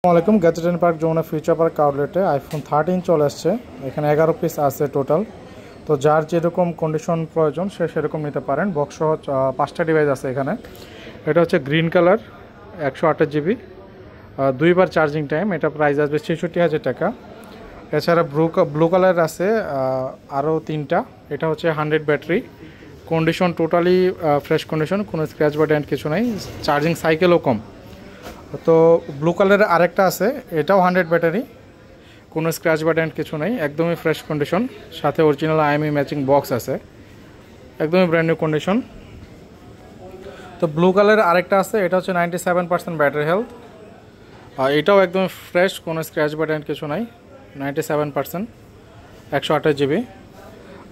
আসসালামাইকুম gadget and park Jamuna future park আউটলেটে iPhone 13 চলে আসছে। এখানে 11 পিস আছে টোটাল। তো যার যেরকম কন্ডিশন প্রয়োজন সে সেরকম নিতে পারেন। বক্স সহ 5টা ডিভাইস আছে এখানে। এটা হচ্ছে গ্রিন কালার 128 জিবি, 2বার চার্জিং টাইম। এটা প্রাইস আসবে 66,000 টাকা। এছাড়া ব্লু কালার আছে আরও 3টা। এটা হচ্ছে 100 battery, condition totally fresh condition, কোনো স্ক্র্যাচ বা ডেন্ট কিছু নাই, চার্জিং সাইকেলও কম। তো ব্লু কালারের আরেকটা আছে, এটাও 100 ব্যাটারি, কোনো স্ক্র্যাচ বা ডেন্ট কিছু নেই, একদমই ফ্রেশ কন্ডিশন, সাথে অরিজিনাল আইএমই ম্যাচিং বক্স আছে, একদমই ব্র্যান্ড নিউ কন্ডিশন। তো ব্লু কালারের আরেকটা আছে, এটা হচ্ছে 97% ব্যাটারি হেলথ, আর এটাও একদম ফ্রেশ, কোনো স্ক্র্যাচ বা ডেন্ট কিছু নাই, 97%, 128 জিবি।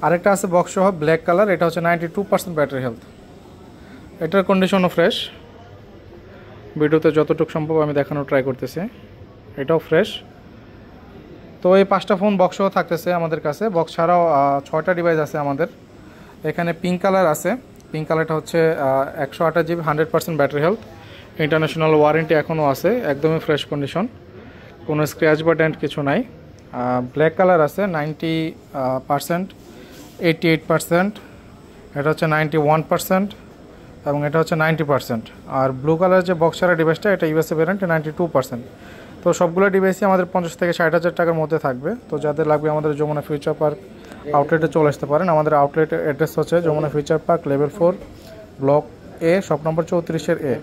আরেকটা আছে বক্স সহ ব্ল্যাক কালার, এটা হচ্ছে 92% ব্যাটারি হেলথ, এটার কন্ডিশনও ফ্রেশ। ভিডিওতে যতটুকু সম্ভব আমি দেখানোর ট্রাই করতেছি, এটাও ফ্রেশ। তো এই 5টা ফোন বক্সও থাকতেছে আমাদের কাছে। বক্স ছাড়াও 6টা ডিভাইস আছে আমাদের এখানে। পিঙ্ক কালার আছে, পিঙ্ক কালারটা হচ্ছে 128 GB, 100% battery health, international warranty এখনও আছে, একদমই ফ্রেশ কন্ডিশন, কোনো স্ক্র্যাচ বা ডেন্ট কিছু নাই। ব্ল্যাক কালার আছে 90%, 88%, এটা হচ্ছে 91%, এবং এটা হচ্ছে 90%। আর ব্লু কালার যে বক্স ছাড়া ডিভাইসটা, এটা ইউএসএ ভ্যারিয়েন্ট, 92%। তো সবগুলো ডিভাইসই আমাদের 50 থেকে 60,000 টাকার মধ্যে থাকবে। তো যাদের লাগবে আমাদের যমুনা ফিউচার পার্ক আউটলেটে চলে আসতে পারেন। আমাদের আউটলেট অ্যাড্রেস হচ্ছে Jamuna future park level 4 block A, shop number 34 A.